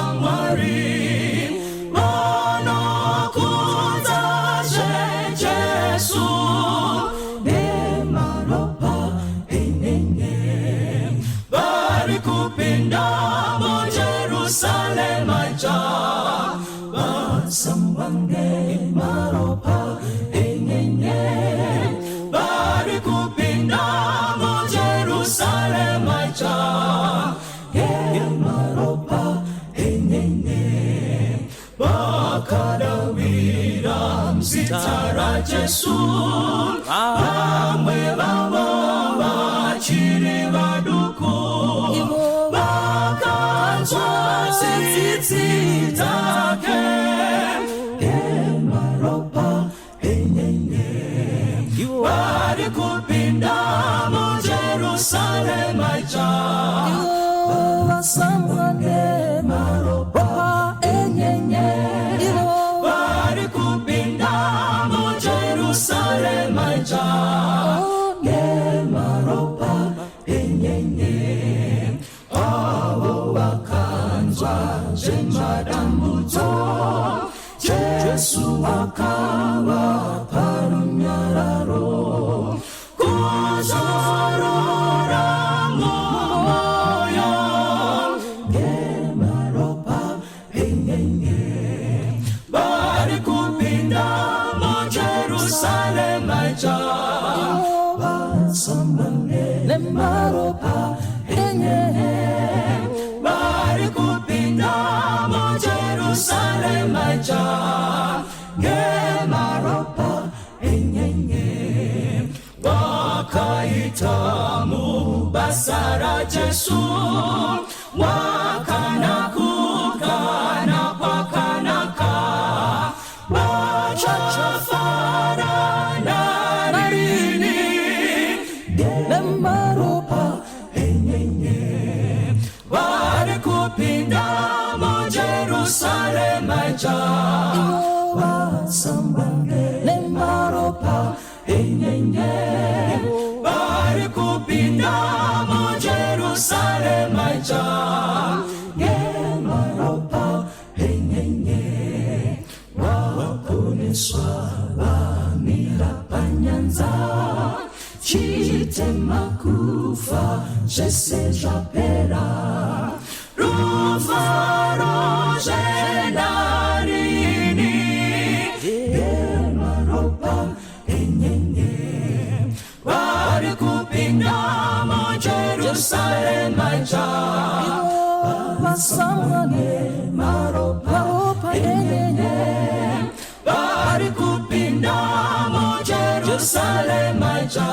samwari Mano kuza Jesu Ne maropa enenge Bari kupinda mo Jerusalem aja Basambange maropa enenge Bari kupinda mo Jerusalem aja maropa enenge Bakadawira msitara Jesu Amwe bawa chiri baduku Bakanzwa sisi take maropa enenge Bari kupinda mo Jerusalem aja Samwane maropa enyenye Bari kupinda mo Jerusalem aja Ye maropa enyenye Awo wakanzwa jemadamuto Jesu akawa parunyararo Kuzorora moyo Bari kupinda mo Jerusalem aja Basambange le maropa enye Bari kupinda mo Jerusalem aja Ge maropa enye Wakaita mu basara Jesu Wakana kukana pakanaka Bachafara narini Nemaropa enyenye Bari kupinda mo Jerusalem aja Basambange nemaropa enyenye Bari kupinda mo Jerusalem aja Maropa enyenye Wakuniswa Bamira panyanza Chitema kufa Jese japera Rufa roje narini Maropa enyenye Bari kupinda mo Jerusalem aja Basamwane maropa enyenye Bari kupinda mo Jerusalem aja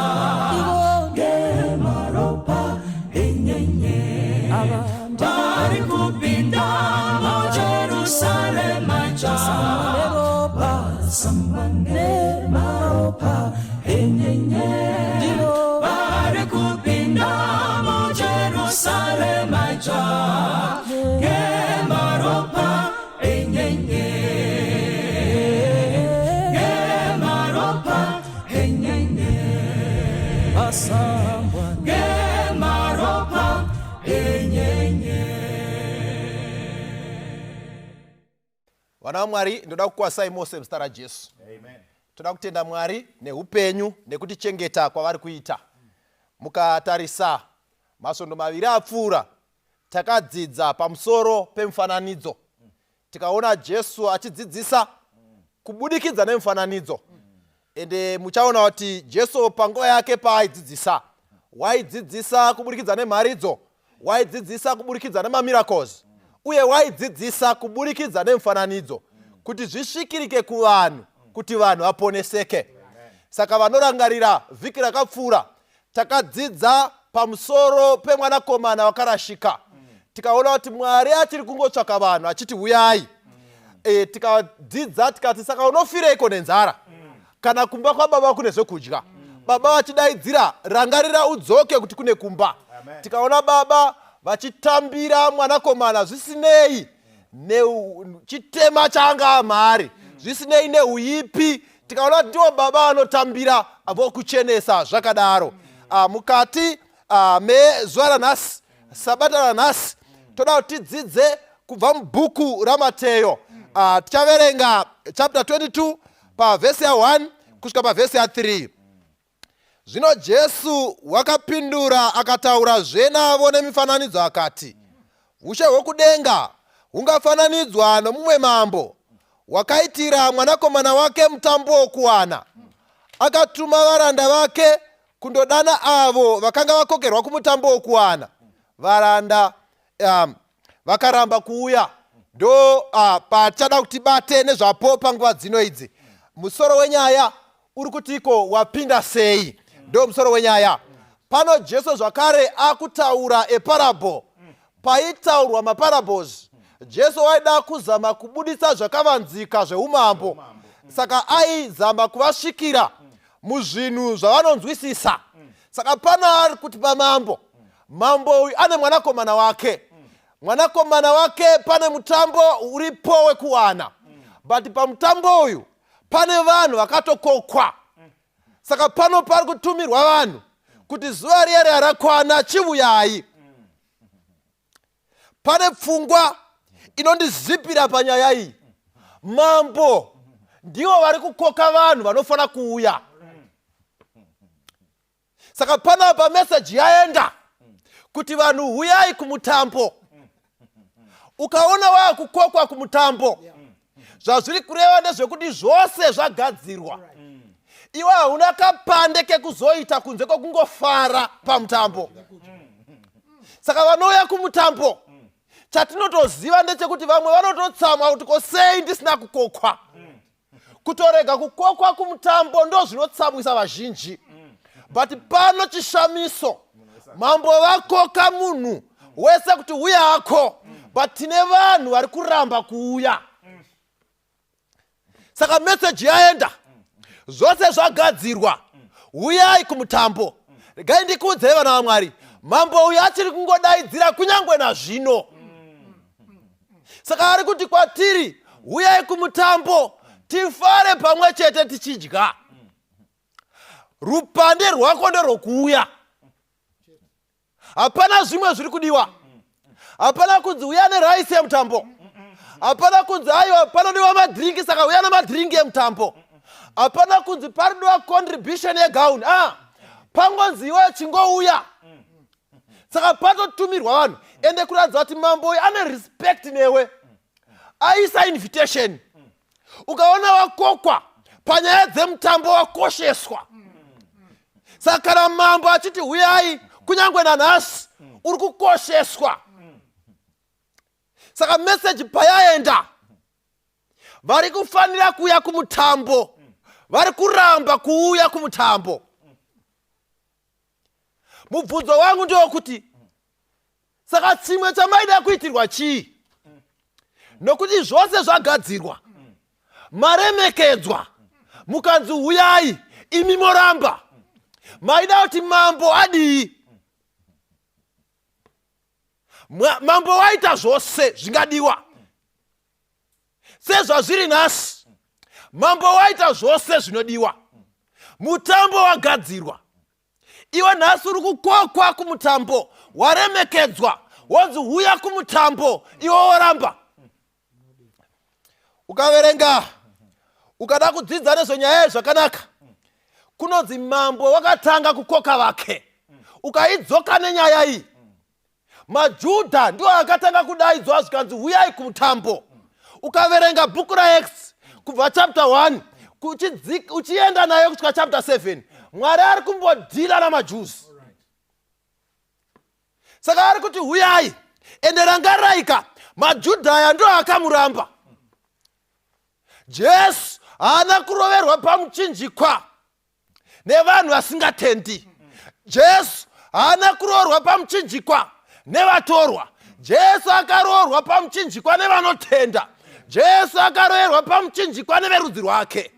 Ge maropa enyenye Bari kupinda mo Jerusalem aja Basamwane maropa enyenye Bari kupinda mo Jerusalem aja Ge maropa enyenye Ge maropa enyenye Asambwa Ge maropa enyenye Wana Mwari ndoda kukwasai mose mstara Jesu. Amen. Toda kutenda Mwari neupenyu nekutichengeta kwavari kuita. Mukatarisa masondo maviri apfuura takadzidza pamusoro pemfananidzo. Tikaona Jesu achidzidzisa kubudikidza nemfananidzo. Ende muchaona kuti Jesu panguva yake paaidzidzisa waidzidzisa kubudikidza nemharidzo, waidzidzisa kubudikidza nemamiracles, uye waidzidzisa kubudikidza nemfananidzo kuti zvisvikirike kuvanhu, kuti vanhu vaponeseke. Saka vanorangarira vhiki rakapfuura takadzidza pamusoro pemwanakomana wakarashika. Tikaona kuti Mwari achiri kungotsvaka vanhu achiti uyai. Tikadzidza tikati saka unofireiko nenzara? Kana kumba kwababa kune zvokudya. Baba vachidaidzira rangarira udzoke kuti kune kumba. Tikaona baba vachitambira mwanakomana zvisinei nechitema changa mari, zvisinei neuipi. Tikaona ndiwo baba anotambira vokuchenesa zvakadaro. Mukati mezuva ranhasi, sabata ranhasi, toda kuti tidzidze kubva mubhuku raMateyo. Tichaverenga chapter 22 pavhesi ya1 kusvika pavhesi ya3. Zvino Jesu wakapindura akataurazve navo nemifananidzo akati, ushe hwokudenga hungafananidzwa nomumwe mambo wakaitira mwanakomana wake mutambo wokuwana. Akatuma varanda vake kundodana avo vakanga vakokerwa kumutambo wokuwana. Varanda vakaramba kuuya. Ndo pachada kuti bate nezvapo panguva dzino idzi. Musoro wenyaya uri kutiko wapinda sei? Ndo musoro wenyaya. Pano Jesu zvakare akutaura eparable. Paitaurwa maparables, Jesu waida kuzama kubudisa zvakavanzika zveumambo. Saka aizama kuvasvikira muzvinhu zvavanonzwisisa. Saka pano ari kuti pamambo, mambo uyu ane mwanakomana wake. Mwanakomana wake pane mutambo uripo wekuwana. But pamutambo uyu pane vanhu vakatokokwa. Saka pano pari kutumirwa vanhu kuti zuva riye rakwana chivuyai. Pane pfungwa inondizipira panyaya iyi. Mambo ndivo vari kukoka vanhu vanofana kuuya. Saka panapa meseji yaenda kuti vanhu huyai kumutambo. Ukaona waa kukokwa kumutambo, zvazviri kureva ndezvekuti zvose zvagadzirwa. Iwe hauna kapande kekuzoita kunze kwekungofara pamutambo. Saka vanouya kumutambo, chatinotoziva ndechekuti vamwe vanototsamwa kuti kosei ndisina kukokwa. Kutorega kukokwa kumutambo ndo zvinotsamwisa vazhinji. But pano chishamiso, mambo vakoka munhu wese kuti uya hako, but tine vanhu vari kuramba kuuya. Saka message yaenda, zvose zvagadzirwa, uyai kumutambo. Regai ndikuudze vana vaMwari, mambo uyu achiri kungodaidzira kunyangwe nazvino. Saka ari kuti kwatiri, uyai kumutambo, tifare pamwe chete tichidya. Rupande rwako nderwokuuya. Hapana zvimwe zviri kudiwa. Hapana kunzi uya neraisi yemutambo. Hapana kunzi aiwa panodiwa madhiringi saka uya namadhiringi yemutambo. Hapana kunzi paridiwa contribution yegauni. Pangonzi iwe chingouya. Saka patotumirwa vanhu. Ende kuratidza kuti mambo uyu ane respect newe. Aisa invitation. Ukaona wakokwa panyaya dzemutambo wakosheswa. Saka kana mambo achiti uyai kunyangwe nanhasi uri kukosheswa. Saka message payaenda, vari kufanira kuuya kumutambo, vari kuramba kuuya kumutambo. Mubvunzo wangu ndewokuti, saka chimwe chamaida kuitirwa chii? Nokuti zvose zvagadzirwa, maremekedzwa, mukanzi uyai, imi moramba. Maida kuti mambo adii? Mambo waita zvose zvingadiwa. Sezvazviri nhasi, mambo waita zvose zvinodiwa. Mutambo wagadzirwa. Iwe nhasi uri kukokwa kumutambo, waremekedzwa, wonzi uya kumutambo, iwe woramba. Ukaverenga, ukada kudzidza nezvenyaya zvakanaka, kunonzi mambo wakatanga kukoka vake. Ukaidzoka nenyaya iyi, maJudha ndiwo akatanga kudaidzwa zvikanzi uyai kumutambo. Ukaverenga bhuku raActs kubva chapter 1 uchienda nayo kusvika chapter 7, Mwari ari kumbodhila namaJuzi. Saka ari kuti uyai, ende rangaraika, maJudha aya ndiwo akamuramba. Jesu haana kuroverwa pamuchinjikwa nevanhu vasingatendi. Jesu haana kuroverwa pamuchinjikwa nevatorwa. Jesu akaroverwa pamuchinjikwa nevanotenda. Jesu akaroverwa pamuchinjikwa neverudzi rwake.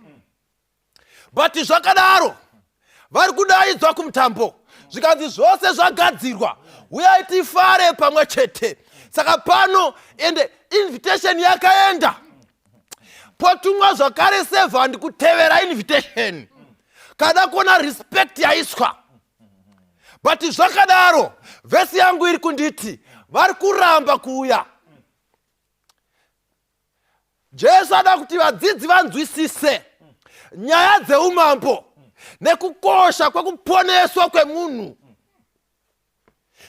But zvakadaro, vari kudaidzwa kumutambo. Zvikanzi zvose zvagadzirwa, uyai tifare pamwe chete. Saka pano ende invitation yakaenda. Potumwa zvakare sevhandi kutevera invitation. Kada kuona respect yaiswa. But zvakadaro, vhesi yangu iri kunditi, vari kuramba kuuya. Jesu ada kuti vadzidzi vanzwisise nyaya dzeumambo nekukosha kwekuponeswa kwemunhu.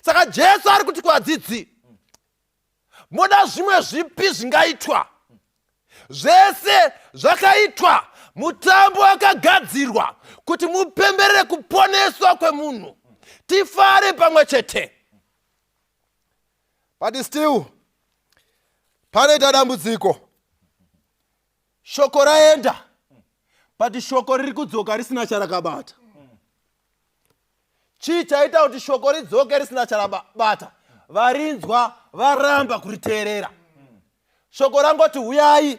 Saka Jesu ari kuti kuvadzidzi, moda zvimwe zvipi zvingaitwa? Zvese zvakaitwa, mutambo wakagadzirwa kuti mupemberere kuponeswa kwemunhu, tifare pamwe chete. But still panoita dambudziko. Shoko raenda, but shoko riri kudzoka risina charakabata. Chii chaita kuti shoko ridzoke risina charabata? Varinzwa varamba kuriteerera. Shoko rangoti huyai,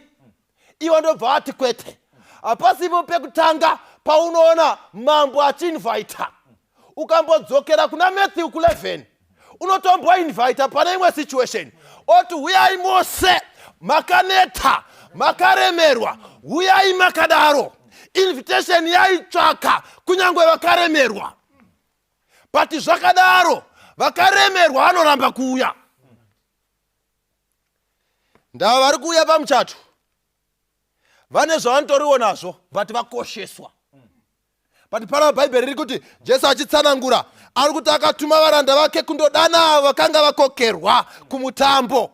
ivo ndobva vati kwete. Hapasipo pekutanga paunoona mambo achiinvita. Ukambodzokera kuna Matthew 11, unotomboinvita pane imwe situation. Oti huyai mose, makaneta, makaremerwa, huyai makadaro. Invitation yaitsvaka kunyangwe vakaremerwa. But zvakadaro vakaremerwa vanoramba kuuya. Ndava vari kuuya pamuchato, vane zvavanotoriwo nazvo, but vakosheswa. But pana Bhaibheri riri kuti Jesu achitsanangura ari kuti akatuma varanda vake kundodana vakanga vakokerwa kumutambo,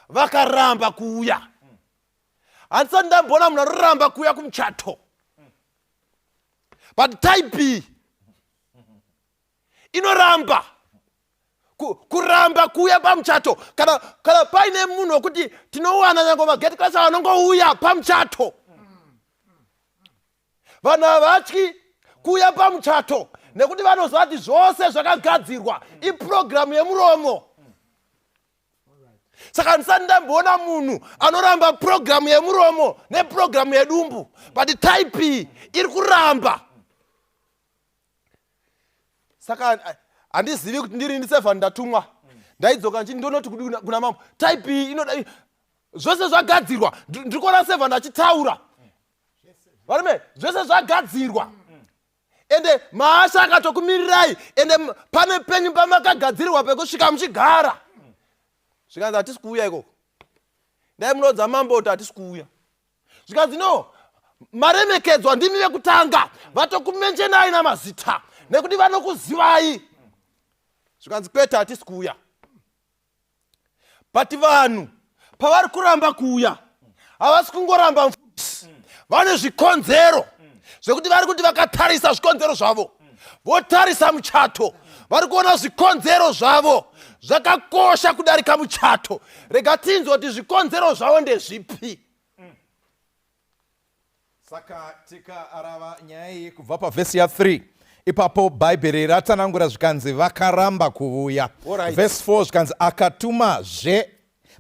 vakaramba kuuya. Handisati ndamboona munhu anoramba kuuya kumuchato. But type inoramba kuramba kuuya pamuchato. Kana paine munhu wekuti tinowana nyange mageti class vanongouya pamuchato. Vanhu havatyi kuuya pamuchato nekuti vanoziva kuti zvose zvakagadzirwa iprogramu yemuromo. Saka handisati ndamboona munhu anoramba programu yemuromo neprogramu yedumbu. But type iri kuramba. Saka handizivi kuti ndiri ndi7 ndatumwa ndaidzoka nchini ndonoti kuna mambo type inoda zvose zvagadzirwa. Ndikuona 7 ndachitaura varume, zvose zvagadzirwa. Ende maasha akatokumirirai, ende pane penyu pamakagadzirirwa pekusvika muchigara. Zvikanzi hatisi kuuya ikoko, dai munodza mambo kuti hatisi kuuya. Zvikanzi no, maremekedzwa ndimi vekutanga, vatokumenjenai namazita nekuti vanokuzivai. Zvikanzi kwete, hatisi kuuya. But vanhu pavari kuramba kuuya, havasi kungoramba mufundisi, vane zvikonzero zvekuti vari kuti vakatarisa zvikonzero zvavo, votarisa muchato, vari kuona zvikonzero zvavo zvakakosha kudarika muchato. Rega tinzwe kuti zvikonzero zvavo ndezvipi. Saka tikaarava nyaya iyi kubva pavhesi ya3, ipapo Bhaibheri ratsanangura zvikanzi vakaramba kuuya. Vhesi 4 zvikanzi akatumazve,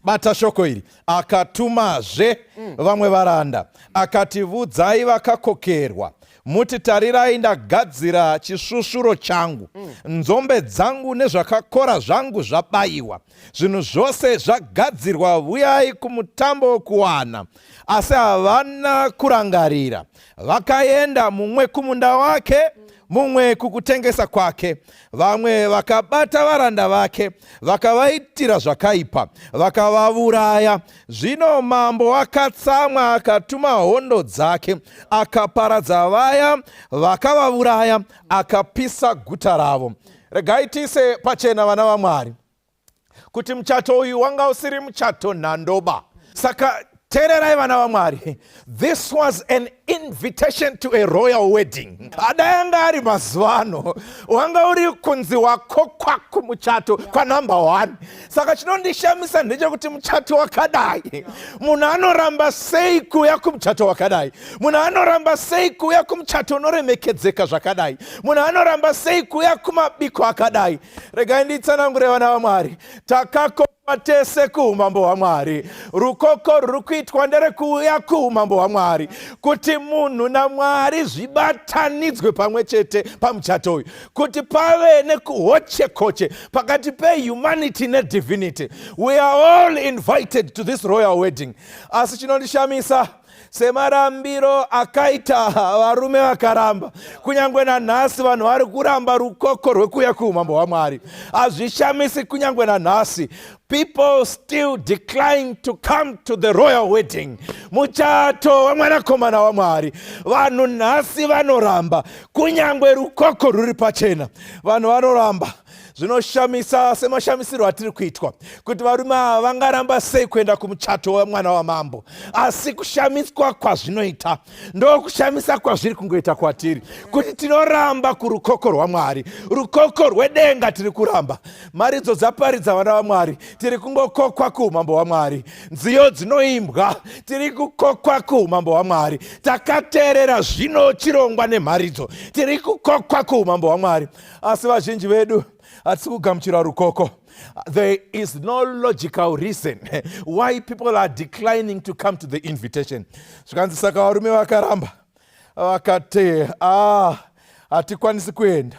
bata shoko iri, akatumazve vamwe varanda akati, vudzai vakakokerwa muti, tarirai ndagadzira chishushuro changu, nzombe dzangu nezvakakora zvangu zvabayiwa, zvinhu zvose zvagadzirwa, uyai kumutambo wokuwana. Asi havana kurangarira, vakaenda mumwe kumunda wake, mumwe kukutengesa kwake. Vamwe vakabata varanda vake, vakavaitira zvakaipa, vakavauraya. Zvino mambo akatsamwa, akatuma hondo dzake, akaparadza vaya vakavauraya, akapisa guta ravo. Regai tise pachena vana vaMwari kuti muchato uyu wanga usiri muchato nhandoba. Saka tererai vana vaMwari, this was an invitation to a royal wedding. Adayanga ari mazuano, wanga uri kunzi wakokwa kumuchato kwa number 1. Saka chinondishamisa ndechekuti muchato wakadai, munhu anoramba sei kuuya kumuchato wakadai, munhu anoramba sei kuuya kumuchato unoremekedzeka zvakadai, munhu anoramba sei kuuya kumabiko akadai. Regai nditsanangure vana vaMwari, tese kuumambo hwaMwari. Rukoko ruri kuitwa nderekuuya kuumambo hwaMwari, kuti munhu naMwari zvibatanidzwe pamwe chete pamuchato uyu, kuti pave nekuhochekoche pakati pehumanity nedivinity. We are all invited to this royal wedding. Asi chinondishamisa semarambiro akaita varume vakaramba. Kunyangwe nanhasi vanhu vari kuramba rukoko rwekuuya kuumambo hwaMwari. Hazvishamisi kunyangwe nanhasi. People still decline to come to the royal wedding. Muchato wamwanakomana waMwari. Vanhu nhasi vanoramba. Kunyangwe rukoko ruri pachena. Vanhu vanoramba. Zvinoshamisa semashamisiro atiri kuitwa kuti varume ava vangaramba sei kuenda kumuchato wemwana wamambo. Asi kushamiswa kwazvinoita ndokushamisa kwazviri kungoita kwatiri, kuti tinoramba kurukoko rwaMwari. Rukoko rwedenga tiri kuramba. Maridzo dzaparidza vana vaMwari, tiri kungokokwa kuumambo hwaMwari. Nziyo dzinoimbwa, tiri kukokwa kuumambo hwaMwari. Takateerera zvino chirongwa nemharidzo, tiri kukokwa kuumambo hwaMwari. Asi vazhinji vedu hatisi kugamuchira rukoko. There is no logical reason why people are declining to come to the invitation. Zvikanzi saka varume vakaramba vakati hatikwanisi kuenda,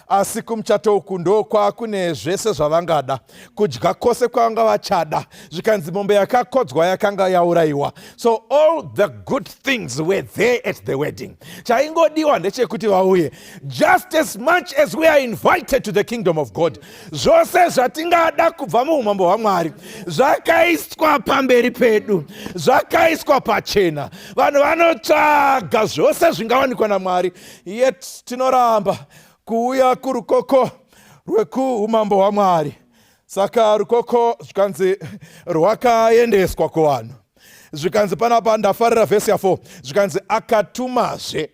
asi kumuchato uku ndokwakune zvese zvavangada, kudya kwose kwavanga vachada. Zvikanzi mombe yakakodzwa yakanga yaurayiwa. So all the good things were there at the wedding. Chaingodiwa ndechekuti vauye. Just as much as we are invited to the kingdom of God, zvose zvatingada kubva muumambo hwaMwari zvakaiswa pamberi pedu, zvakaiswa pachena. Vanhu vanotsvaga zvose zvingawanikwa naMwari, yet tinoramba kuuya kurukoko rwekuumambo hwaMwari. Saka rukoko zvikanzi rwakaendeswa kuvanhu. Zvikanzi panapa ndafarira vhesi ya4. Zvikanzi akatumazve.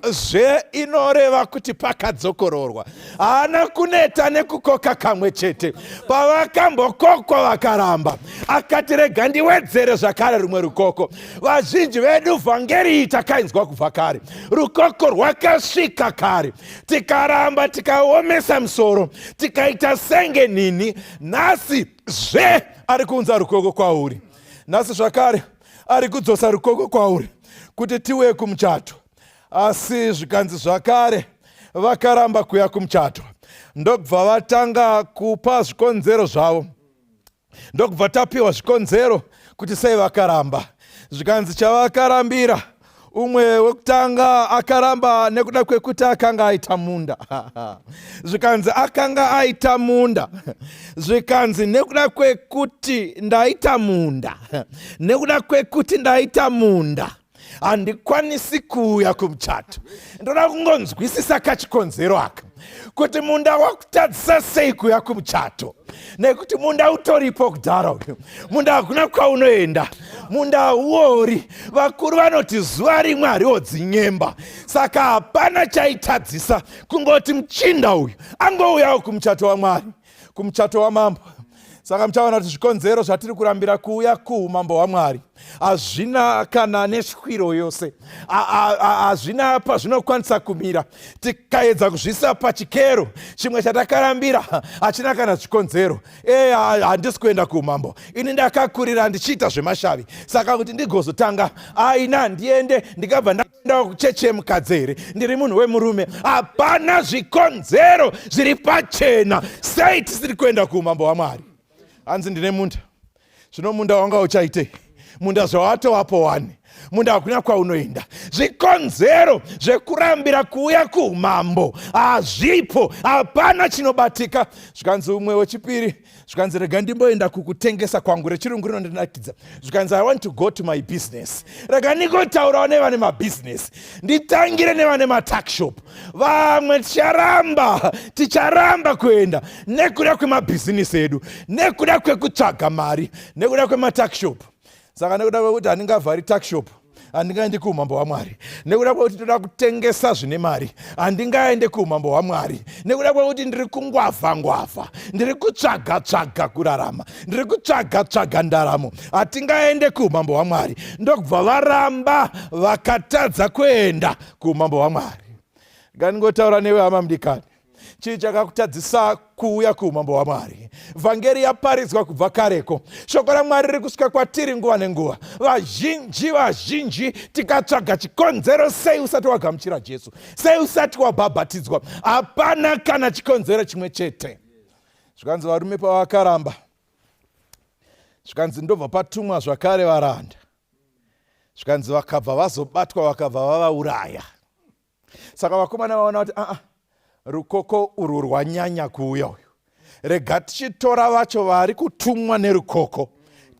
Zve inoreva kuti pakadzokororwa. Haana kuneta nekukoka kamwe chete. Pavakambokokwa vakaramba, akati rega ndiwedzere zvakare rumwe rukoko. Vazhinji vedu vhangeri takainzwa kubva kare. Rukoko rwakasvika kare. Tikaramba tikaomesa musoro, tikaita senge nini. Nhasi zve ari kuunza rukoko kwauri. Nhasi zvakare ari kudzosa rukoko kwauri kuti tiuye kumuchato. Asi zvikanzi zvakare vakaramba kuuya kumuchato, ndokubva vatanga kupa zvikonzero zvavo. Ndokubva tapiwa zvikonzero kuti sei vakaramba. Zvikanzi chavakarambira, umwe wekutanga akaramba nekuda kwekuti akanga aita munda. Zvikanzi akanga aita munda. Zvikanzi nekuda kwekuti ndaita munda, nekuda kwekuti ndaita munda, handikwanisi kuuya kumuchato. Ndoda kungonzwisisa kachikonzero aka, kuti munda wakutadzisa sei kuuya kumuchato. Nekuti munda utoripo kudhara uyu. Munda hakuna kwaunoenda. Munda hauori. Vakuru vanoti zuva rimwe hariwo dzinyemba. Saka hapana chaitadzisa kungoti muchinda uyu angouyawo kumuchato waMwari, kumuchato wamambo. Saka muchaona kuti zvikonzero zvatiri kurambira kuuya kuumambo hwaMwari hazvina kana neshwiro yose, hazvina pazvinokwanisa kumira. Tikaedza kuzvisa pachikero chimwe chatakarambira hachina kana zvikonzero. Handisi kuenda kuumambo, ini ndakakurira ndichiita zvemashavi, saka kuti ndigozotanga aina ndiende ndikabva ndaenda kucheche mukadzere ndiri munhu wemurume. Hapana zvikonzero zviri pachena. Sei tisiri kuenda kuumambo hwaMwari? Hanzi ndine munda. Zvino munda wanga uchaitei? Munda zvawatowapo wani. Munda hakuna kwaunoenda. Zvikonzero zvekurambira kuuya kuumambo hazvipo. Hapana chinobatika. Zvikanzi umwe wechipiri, zvikanzi rega ndimboenda kukutengesa kwangu. Rechirungu rinondinakidza. Zvikanzi I want to go to my business. Rega ningotaurawo nevane mabusiness. Nditangire nevane matakshop. Vamwe ticharamba kuenda nekuda kwemabhizinesi edu, nekuda kwekutsvaga mari, nekuda kwematakshop. Saka nekuda kwekuti handingavhari takshop, handingaende kuumambo hwaMwari. Nekuda kwekuti toda kutengesa zvine mari, handingaende kuumambo hwaMwari. Nekuda kwekuti ndiri kungwavha, ndiri kutsvaga kurarama, ndiri kutsvaga ndaramo, hatingaende kuumambo hwaMwari. Ndokubva varamba vakatadza kuenda kuumambo hwaMwari. Nganingotaura newe hama mudikani. Chii chakakutadzisa kuuya kuumambo hwaMwari? Vhangeri yaparidzwa kubva kareko. Shoko raMwari riri kusvika kwatiri nguva nenguva. Vazhinji tikatsvaga chikonzero, sei usati wagamuchira Jesu, sei usati wabhabhatidzwa. Hapana kana chikonzero chimwe chete. Zvikanzi varume pavakaramba, zvikanzi ndobva patumwa zvakare varanda. zvikanzi vakabva vazobatwa vakabva vavauraya. Saka vakomana vaona kuti rukoko urwu rwanyanya kuuya uyu, rega tichitora vacho vari kutumwa nerukoko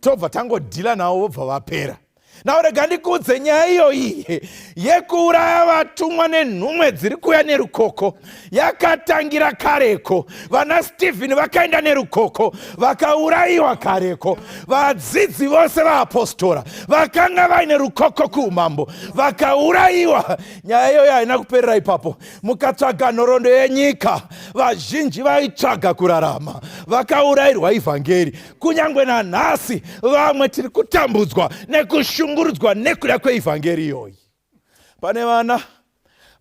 tobva tangodhila navo vobva vapera. Nawo rega ndikuudze nyaya iyoyi yekuuraya vatumwa nenhumwe dziri kuuya nerukoko yakatangira kareko. Vana Stephen vakaenda nerukoko vakaurayiwa kareko. Vadzidzi vose vaapostora vakanga vaine rukoko kuumambo vakaurayiwa. Nyaya iyoyi haina kuperera ipapo. Mukatsvaga nhoroondo yenyika, vazhinji vaitsvaga kurarama vakaurayirwa ivhangeri. Kunyangwe nanhasi vamwe tiri kutambudzwa nekushungurudzwa nekuda kweivhangeri iyoyi. Pane vana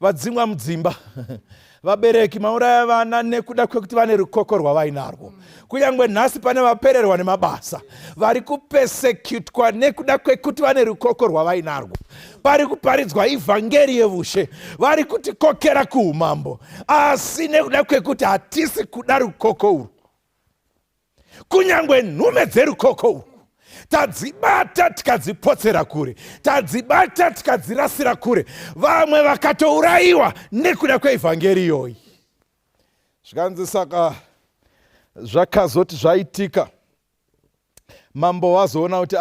vadzimwa mudzimba, vabereki mauraya vana nekuda kwekuti vane rukoko rwavainarwo. Kunyangwe nhasi pane vapererwa nemabasa vari kupesekutwa nekuda kwekuti vane rukoko rwavainarwo. Pari kuparidzwa ivhangeri yevushe, vari kutikokera kuumambo, asi nekuda kwekuti hatisi kuda rukoko urwu. Kunyangwe nhume dzerukoko urwu tadzibata tikadzipotsera kure, tadzibata tikadzirasira kure. Vamwe vakatourayiwa nekuda kweivhangeri iyoyi. Zvikanzi saka zvakazoti zvaitika, mambo wazoona kuti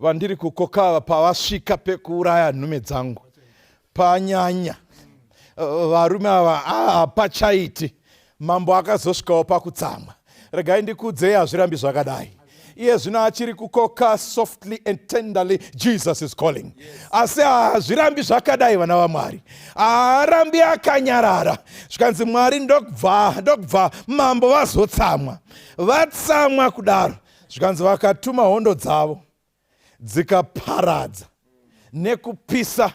vandiri kukoka pavasvika pekuuraya nhume dzangu panyanya, varume ava hapachaiti. Mambo akazosvikawo pakutsamwa. Regai ndikuudzei, hazvirambi zvakadai. Iye zvino achiri kukoka softly and tenderly, Jesus is calling. Asi hazvirambi zvakadai vana vaMwari. Haarambi akanyarara. Zvikanzi Mwari ndokubva mambo vazotsamwa. Vatsamwa kudaro, zvikanzi vakatuma hondo dzavo dzikaparadza nekupisa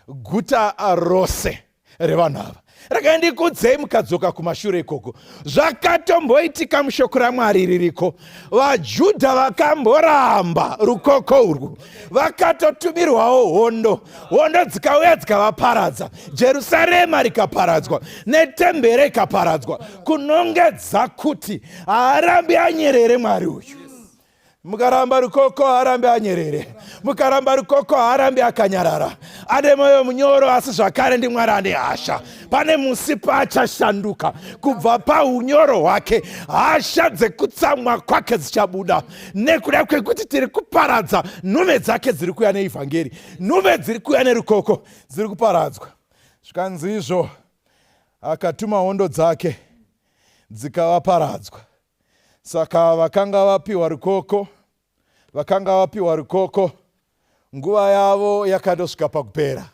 guta rose revanhu ava. Regai ndikuudzei, mukadzoka kumashure ikoko, zvakatomboitika mushoko raMwari ririko. VaJudha vakamboramba rukoko urwu, vakatotumirwawo hondo dzikauya dzikavaparadza. Jerusarema rikaparadzwa netembere ikaparadzwa, kunongedza kuti haarambi anyerere Mwari uyu. Mukaramba rukoko haarambi anyerere, mukaramba rukoko haarambi akanyarara. Ane mwoyo munyoro, asi zvakare ndiMwari ane hasha. Pane musi paachashanduka kubva paunyoro hwake, hasha dzekutsamwa kwake dzichabuda nekuda kwekuti tiri kuparadza nhume dzake dziri kuuya neivhangeri. Nhume dziri kuuya nerukoko dziri kuparadzwa. Zvikanzi izvo akatuma hondo dzake dzikavaparadzwa. Saka vakanga vapiwa rukoko, nguva yavo yakandosvika pakupera.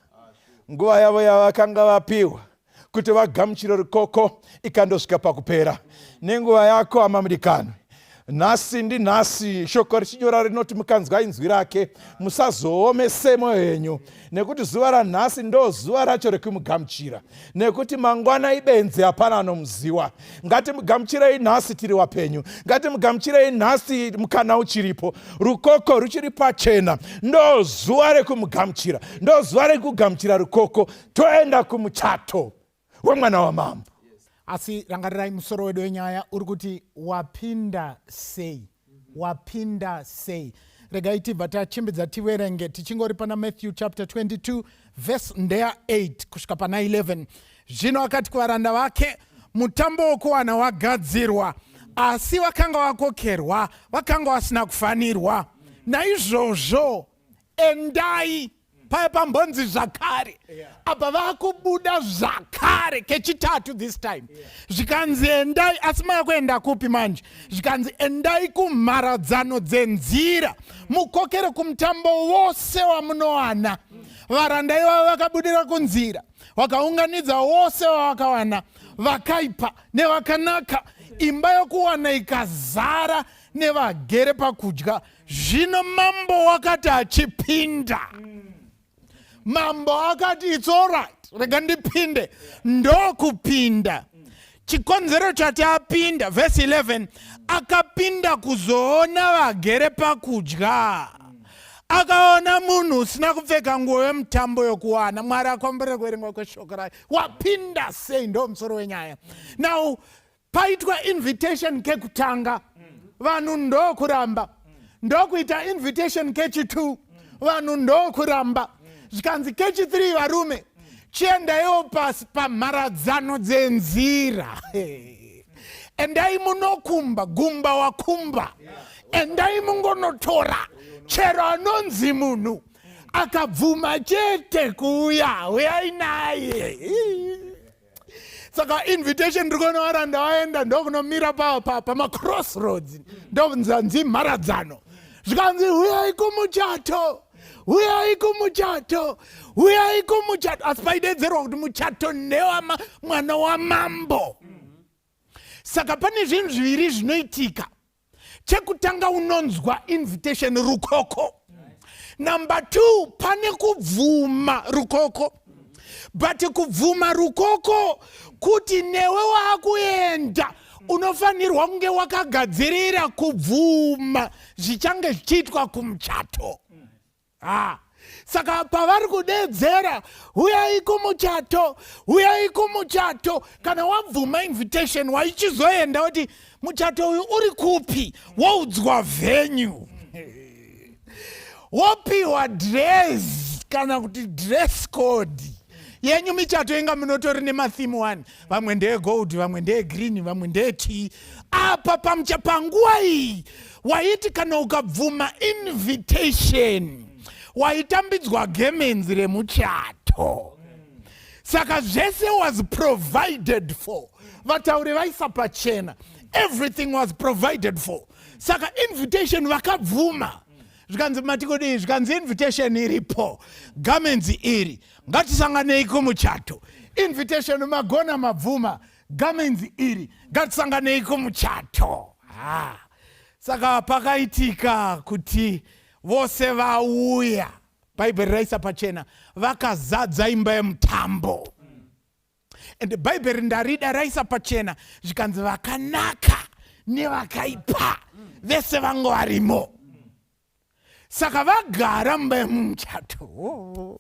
Nguva yavo yavakanga vapiwa kuti vagamuchire rukoko ikandosvika pakupera. Nenguva yako amamudikanwi. Nhasi ndinhasi, shoko richinyora rinoti mukanzwa inzwi rake musazoomese mwoyo yenyu, nekuti zuva ranhasi ndo zuva racho rekumugamuchira, nekuti mangwana ibenzi hapana anomuziva. Ngatimugamuchirei nhasi tiri wapenyu, ngatimugamuchirei nhasi mukana uchiripo, rukoko ruchiri pachena. Ndo zuva rekumugamuchira, ndo zuva rekugamuchira rukoko, toenda kumuchato wemwana wamambo. Asi rangarirai musoro wedu wenyaya uri kuti wapinda sei, wapinda sei. Regai tibva tachimbidza tiverenge tichingori pana Matthew chapter 22 verse ndeya 8 kusvika pana 11. Zvino akati kuvaranda vake, mutambo wokuwana wagadzirwa, asi vakanga vakokerwa, vakanga vasina kufanirwa. Naizvozvo endai. Paya pambonzi zvakare, apa vakubuda zvakare kechitatu this time. Zvikanzi endai, asi makuenda kupi manje? Zvikanzi endai kumharadzano dzenzira, mukokere kumutambo wose wamunowana. Varanda ivavo vakabudira kunzira, vakaunganidza wose wavakawana, vakaipa nevakanaka. Imba yokuwana ikazara nevagere pakudya. Zvino mambo wakati achipinda, mambo akati it's all right, rega ndipinde. Ndokupinda. Chikonzero chati apinda, verse 11, akapinda kuzoona vagere pakudya. Akaona munhu usina kupfeka nguo yemutambo yokuwana. Mwari akomberera kuverengwa kweshoko rayo. Wapinda sei, ndo musoro wenyaya. Now paitwa invitation kekutanga, vanhu ndokuramba. Ndokuita invitation kechitu, vanhu ndokuramba zvikanzi kechi 3 varume chiendaiwo pasi pamharadzano dzenzira endai munokumba gumba wakumba endai mungonotora chero anonzi munhu akabvuma chete kuuya uyai naye. Saka invitation ndikuona varanda vaenda ndokunomira pamacrossroads ndokunzanzi mharadzano zvikanzi uyai kumuchato uyai kumuchato uyai kumuchato asi paidedzerwa kuti muchato ndewa mwana wamambo. Saka pane zvinhu zviviri zvinoitika. Chekutanga unonzwa invitation rukoko. Number 2 pane kubvuma rukoko. But kubvuma rukoko kuti newe wakuenda unofanirwa kunge wakagadzirira kubvuma zvichange zvichiitwa kumuchato. Saka pavari kudedzera uyai kumuchato uyai kumuchato, kana wabvuma invitation waichizoenda kuti muchato uyu uri kupi, waudzwa venue, wopiwa dress kana kuti dress code yenyu. Michato inga munotori nematheme 1, vamwe ndeye gold, vamwe ndeye green, vamwe ndeye tea. Apa panguva iyi waiti kana ukabvuma invitation waitambidzwa gemenzi remuchato. Saka zvese was provided for. Vatauri vaisa pachena, everything was provided for. Saka invitation vakabvuma. Zvikanzi matikodi, zvikanzi invitation iripo, gamenzi iri, ngatisanganei kumuchato. Invitation magona mabvuma, gamenzi iri, ngatisanganei kumuchato. Saka pakaitika kuti vose vauya, Bhaibheri raisa pachena, vakazadza imba yemutambo. And Bhaibheri ndarida raisa pachena, zvikanzi vakanaka nevakaipa vese vangu varimo. Saka vagara mumba yemuchato.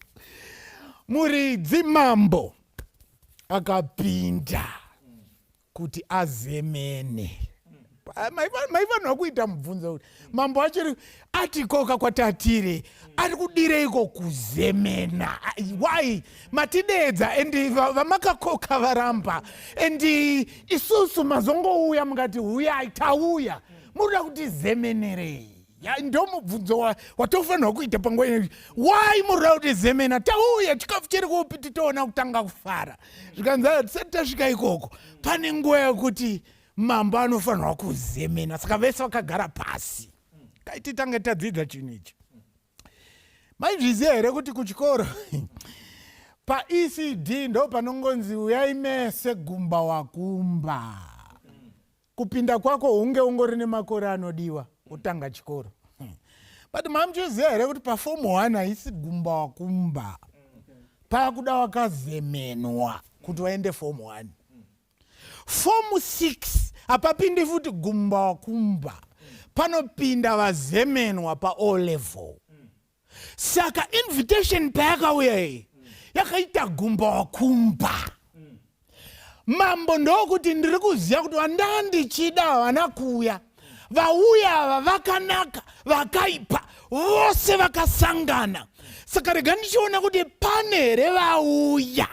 Muridzi mambo akapinda kuti azemene. Maifanwa kuita mubvunzo kuti mambo achiri atikoka kwatatire ari kudireiko kuzemena? Why matidedza endi vamakakoka varamba endi isusu mazongouya mungati huyai tauya muruda kuti zemenerei? Ndo mubvunzo watofanirwa kuita panguva ino. Why muruda kuti zemena? Tauya chikafu chiri kupi titoona kutanga kufara. Zvikanzi tisati tasvika ikoko pane nguva yekuti mambo anofanirwa kuzemena. Saka vese vakagara pasi. Kaiti tange tadzidza chinhu ichi. Maizviziva here kuti kuchikoro paECD ndo panongonzi uyai mese gumba wakumba. Kupinda kwako hunge ungori nemakore anodiwa utanga chikoro. But mamuchiziva here kuti paform 1 haisi gumba wakumba. Pakuda wakazemenwa kuti waende form 1. Form 6 hapapindi futi gumba wakumba, panopinda vazemenwa pa O level. Saka invitation payakauya iyi yakaita gumba wakumba. Mambo ndokuti ndiri kuziva kuti wandandichida vanakuya, vauya ava vakanaka vakaipa vose vakasangana. Saka rega ndichiona kuti pane here vauya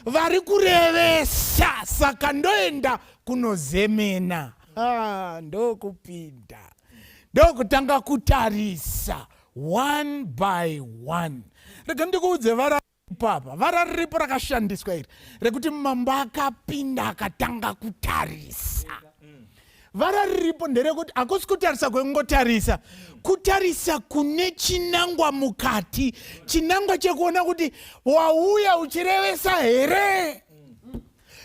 vari kurevesa. Saka ndoenda kunozemena. Ndokupinda, ndokutanga kutarisa one by one. Rega ndikuudze varapapa, vararipo rakashandiswa iri rekuti mambo akapinda akatanga kutarisa. Vararipo nderekuti hakusi kutarisa kwengotarisa, kutarisa kune chinangwa mukati, chinangwa chekuona kuti wauya uchirevesa here.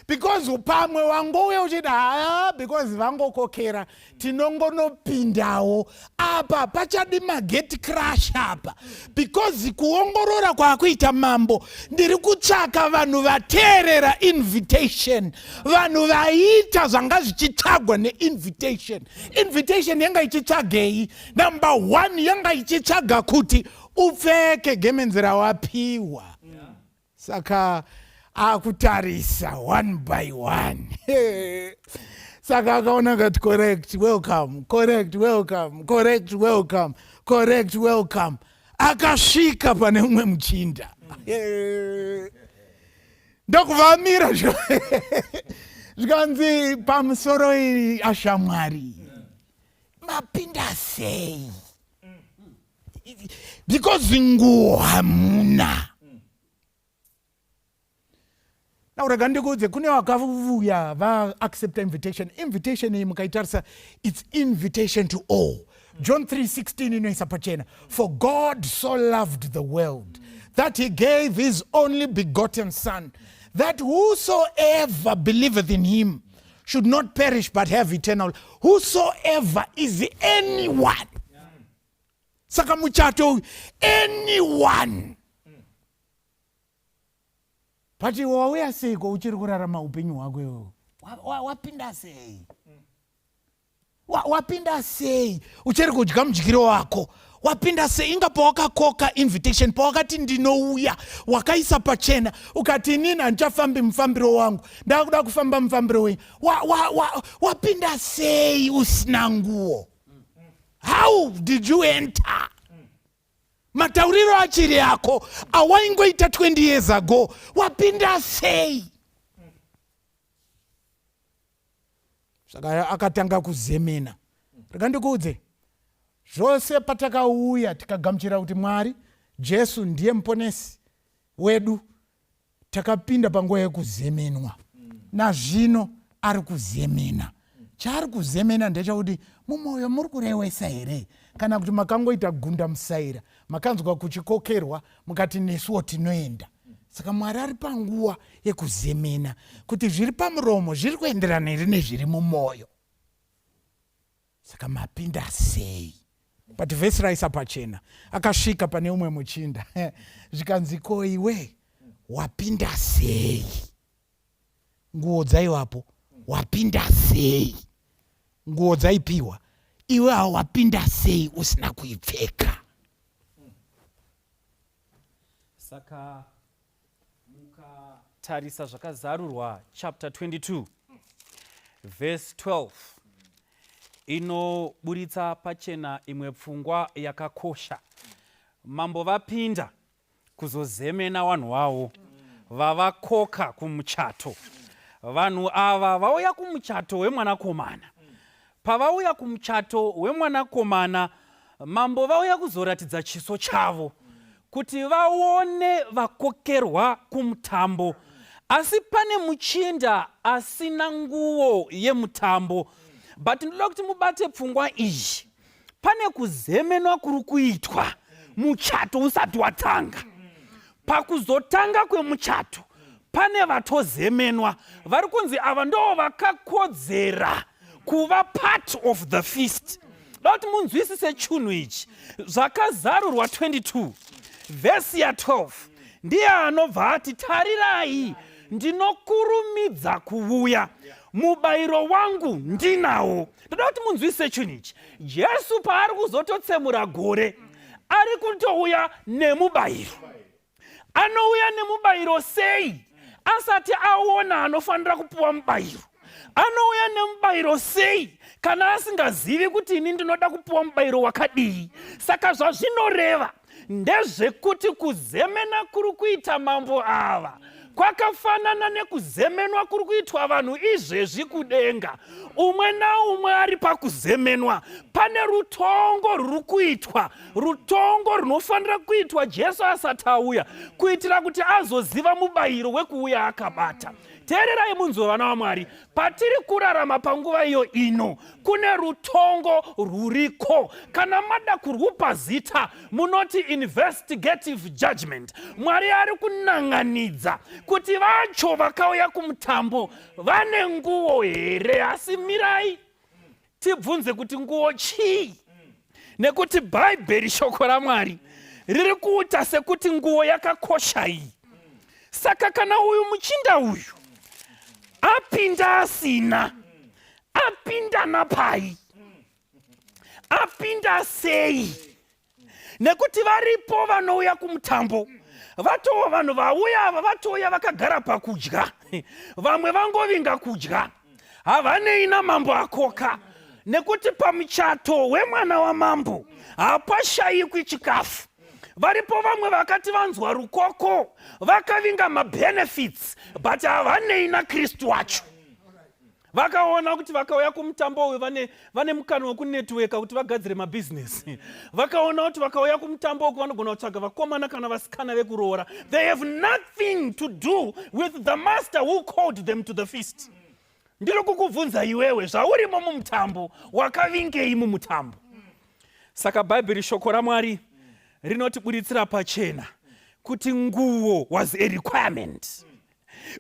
Because pamwe wangouya uchida because vangokokera tinongonopindawo apa pachadi magate crash apa. Because kuongorora kwakuita mambo ndiri kutsvaka vanhu vateerera invitation, vanhu vaita zvanga zvichitsvagwa neinvitation. Invitation yanga ichitsvagei? Number 1 yanga ichitsvaga kuti upfeke gemenzi rawapiwa. Saka akutarisa one by one. Saka akaona kati correct welcome, correct welcome, correct welcome, correct welcome. akasvika pane umwe muchinda ndokuvamira zvikanzi pamusoro iri ashamwari mapinda sei because nguo hamuna. Naurega ndikudze kune vakavuya va-accepta invitation iyi mukaitarisa, it's invitation to all. John 3:16 inoisa pachena, for God so loved the world that he gave his only begotten son, that whosoever believeth in him should not perish but have eternal. Whosoever is anyone. Saka muchato, anyone. Pati wawea seiko uchiri kurarama upenyu hwako iwewe. Wapinda sei? Wapinda sei? Uchiri kudya mudyiro wako. Wapinda sei? Inga pawakakoka invitation, pawakati ndinouya, wakaisa pachena, ukati nina ndichafambi mufambiro wangu, ndakuda kufamba mufambiro wenyu. Wapinda sei usina nguo? How did you enter? Matauriro achiri yako awaingoita 20 years ago, wapinda sei? Saka akatanga kuzemena. Rekandikudze, zvose patakauya tikagamuchira kuti Mwari Jesu ndiye muponesi wedu, takapinda panguva yekuzemenwa. Nazvino ari kuzemena. Chaari kuzemena ndechekuti mumwoyo muri kurewesa here, kana kuti makangoita gunda musaira, makanzwa kuchikokerwa mukati nesuwo tinoenda. Saka Mwari ari panguva yekuzemena kuti zviri pamuromo zviri kuenderana here nezviri mumwoyo. Saka mapinda sei? But vhesi raisa pachena, akasvika pane umwe muchinda zvikanzi ko iwe wapinda sei? Nguo dzaivapo, wapinda sei? Nguo dzaipiwa, iwe wapinda sei usina kuipfeka? Saka mukatarisa zvakazarurwa chapter 22 verse 12 inoburitsa pachena imwe pfungwa yakakosha. Mambo vapinda kuzozemena vanhu vavo, vavakoka kumuchato. Vanhu ava vauya kumuchato wemwanakomana. Pavauya kumuchato wemwanakomana, mambo vauya kuzoratidza chiso chavo kuti vaone vakokerwa kumutambo. Asi pane muchinda asina nguo yemutambo. But ndoda kuti mubate pfungwa iyi. Pane kuzemenwa kuri kuitwa muchato usati watanga. Pakuzotanga kwemuchato pane vatozemenwa, vari kunzi ava ndo vakakodzera kuva part of the feast. Ndoda kuti munzwisise chinhu ichi. Zvakazarurwa 22 vhesi ya 12 ndiye anobva ati, tarirai ndinokurumidza kuuya, mubayiro wangu ndinawo. Ndoda kuti munzwisise chinhu ichi. Jesu paari kuzototsemura gore, ari kutouya nemubayiro. Anouya nemubayiro sei? Asati aona anofanira kupuwa mubayiro. Anouya nemubayiro sei kana asingazivi kuti ini ndinoda kupuwa mubayiro wakadii? Saka zvazvinoreva ndezvekuti kuzemena kuri kuita mambo ava kwakafanana nekuzemenwa kuri kuitwa vanhu izvezvi kudenga. Umwe naumwe ari pakuzemenwa pane rutongo ruri kuitwa, rutongo runofanira kuitwa Jesu asati auya, kuitira kuti azoziva mubayiro wekuuya akabata. Teererai munzwe vana vaMwari, patiri kurarama panguva iyo ino kune rutongo ruriko. Kana mada kurupa zita munoti investigative judgment. Mwari ari kunanganidza kuti vacho vakauya kumutambo vane nguo here. Asi mirai tibvunze kuti nguo chii? Nekuti Bhaibheri, shoko raMwari, riri kuita sekuti nguo yakakosha iyi. Saka kana uyu muchinda uyu apinda asina, apinda napai, apinda sei? Nekuti varipo vanouya kumutambo, vatova vanhu vauya ava vatouya vakagara pakudya, vamwe vangovinga kudya, havanei namambo akoka. Nekuti pamuchato wemwana wamambo hapashayikwi chikafu. varipo vamwe vakati vanzwa rukoko vakavinga mabenefits but havanei naKristu wacho. Vakaona kuti vakauya kumutambo uyu vane mukana wekunetworka kuti vagadzire mabhizinesi. Vakaona kuti vakauya kumutambo uku vanogona kutsvaga vakomana kana vasikana vekuroora. They have nothing to do with the master who called them to the feast. Ndiri kukubvunza iwewe zvaurimo mumutambo wakavingei mumutambo. Saka Bhaibheri shoko raMwari rinotibuditsira pachena kuti nguo was a requirement.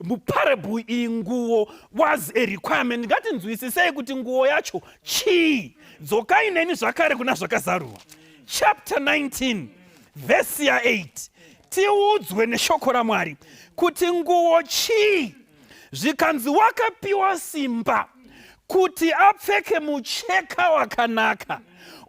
Muparable iyi nguo was a requirement. Ngatinzwisisei kuti nguo yacho chii. Dzokai neni zvakare kuna zvakazarurwa. Chapter 19 verse 8 tiudzwe neshoko raMwari kuti nguo chii. Zvikanzi wakapiwa simba kuti apfeke mucheka wakanaka